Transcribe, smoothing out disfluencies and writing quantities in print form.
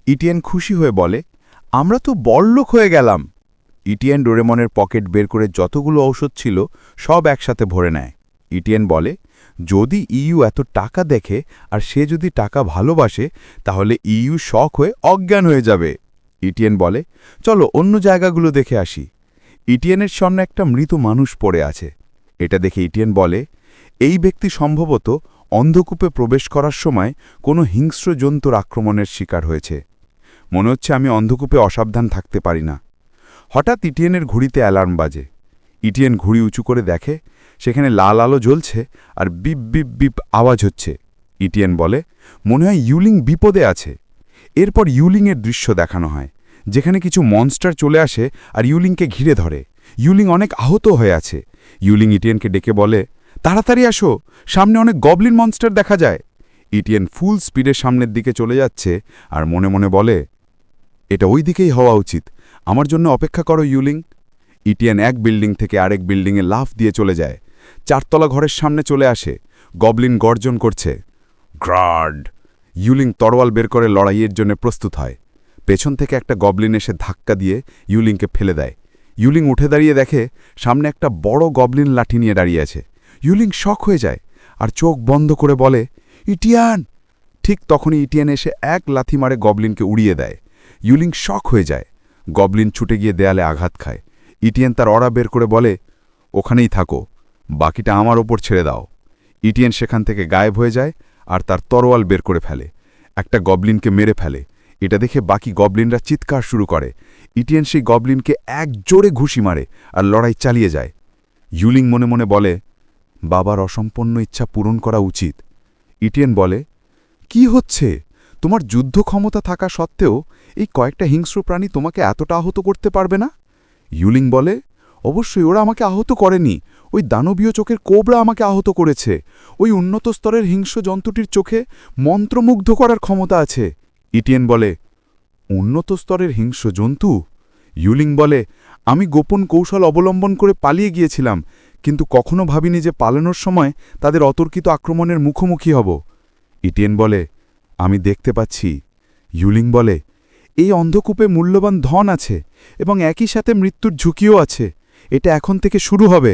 ETN খুশি হয়ে বলে, আমরা তো বড়লোক হয়ে গেলাম। ইটিএন ডোরেমনের পকেট বের করে যতগুলো ঔষধ ছিল সব একসাথে ভরে নেয়। ইটিএন বলে, যদি ইউ এত টাকা দেখে আর সে যদি টাকা ভালোবাসে তাহলে ইউ শখ হয়ে অজ্ঞান হয়ে যাবে। ইটিএন বলে, চলো অন্য জায়গাগুলো দেখে আসি। ইটিএনের সামনে একটা মৃত মানুষ পড়ে আছে। এটা দেখে ইটিএন বলে, এই ব্যক্তি সম্ভবত অন্ধকূপে প্রবেশ করার সময় কোনো হিংস্র জন্তুর আক্রমণের শিকার হয়েছে। মনে হচ্ছে আমি অন্ধকূপে অসাবধান থাকতে পারি না। হঠাৎ ইটিএনের ঘুড়িতে অ্যালার্ম বাজে। ইটিএন ঘুড়ি উঁচু করে দেখে সেখানে লাল আলো জ্বলছে আর বিপ বিপ বিপ আওয়াজ হচ্ছে। ইটিএন বলে, মনে হয় ইউলিং বিপদে আছে। এরপর ইউলিংয়ের দৃশ্য দেখানো হয়, যেখানে কিছু মনস্টার চলে আসে আর ইউলিংকে ঘিরে ধরে। ইউলিং অনেক আহত হয়ে আছে। ইউলিং ইটিএনকে ডেকে বলে, তাড়াতাড়ি আসো, সামনে অনেক গবলিন মনস্টার দেখা যায়। ইটিএন ফুল স্পিডের সামনের দিকে চলে যাচ্ছে আর মনে মনে বলে, এটা ওই দিকেই হওয়া উচিত, আমার জন্য অপেক্ষা করো ইউলিং। ইটিএন এক বিল্ডিং থেকে আরেক বিল্ডিংয়ে লাফ দিয়ে চলে যায়। 4তলা ঘরের সামনে চলে আসে। গবলিন গর্জন করছে, গ্রাড। ইউলিং তরোয়াল বের করে লড়াইয়ের জন্য প্রস্তুত হয়। পেছন থেকে একটা গবলিন এসে ধাক্কা দিয়ে ইউলিংকে ফেলে দেয়। ইউলিং উঠে দাঁড়িয়ে দেখে সামনে একটা বড় গবলিন লাঠি নিয়ে দাঁড়িয়ে আছে। ইউলিং শক হয়ে যায় আর চোখ বন্ধ করে বলে, ইটিয়ান। ঠিক তখনই ইটিয়ান এসে এক লাথি মারে গবলিনকে উড়িয়ে দেয়। ইউলিং শক হয়ে যায়। গবলিন ছুটে গিয়ে দেয়ালে আঘাত খায়। ইটিয়ান তার অরা বের করে বলে, ওখানেই থাকো, বাকিটা আমার ওপর ছেড়ে দাও। ইটিয়ান সেখান থেকে গায়েব হয়ে যায় আর তার তরোয়াল বের করে ফেলে। একটা গবলিনকে মেরে ফেলে। এটা দেখে বাকি গবলিনরা চিৎকার শুরু করে। ইটিয়ান সেই গবলিনকে এক জোরে ঘুষি মারে আর লড়াই চালিয়ে যায়। ইউলিং মনে মনে বলে, বাবার অসম্পন্ন ইচ্ছা পূরণ করা উচিত। ইটিয়ান বলে, কি হচ্ছে? তোমার যুদ্ধ ক্ষমতা থাকা সত্ত্বেও এই কয়েকটা হিংস্র প্রাণী তোমাকে এতটা আহত করতে পারবে না? ইউলিং বলে, অবশ্যই ওরা আমাকে আহত করেনি, ওই দানবীয় চোখের কোবরা আমাকে আহত করেছে। ওই উন্নত স্তরের হিংস্র জন্তুটির চোখে মন্ত্রমুগ্ধ করার ক্ষমতা আছে। ইটিয়েন বলে, উন্নত স্তরের হিংস্র জন্তু? ইউলিং বলে, আমি গোপন কৌশল অবলম্বন করে পালিয়ে গিয়েছিলাম, কিন্তু কখনো ভাবিনি যে পালানোর সময় তাদের অতর্কিত আক্রমণের মুখোমুখি হব। ইটিয়েন বলে, আমি দেখতে পাচ্ছি। ইউলিং বলে, এই অন্ধকূপে মূল্যবান ধন আছে এবং একই সাথে মৃত্যুর ঝুঁকিও আছে। এটা এখন থেকে শুরু হবে।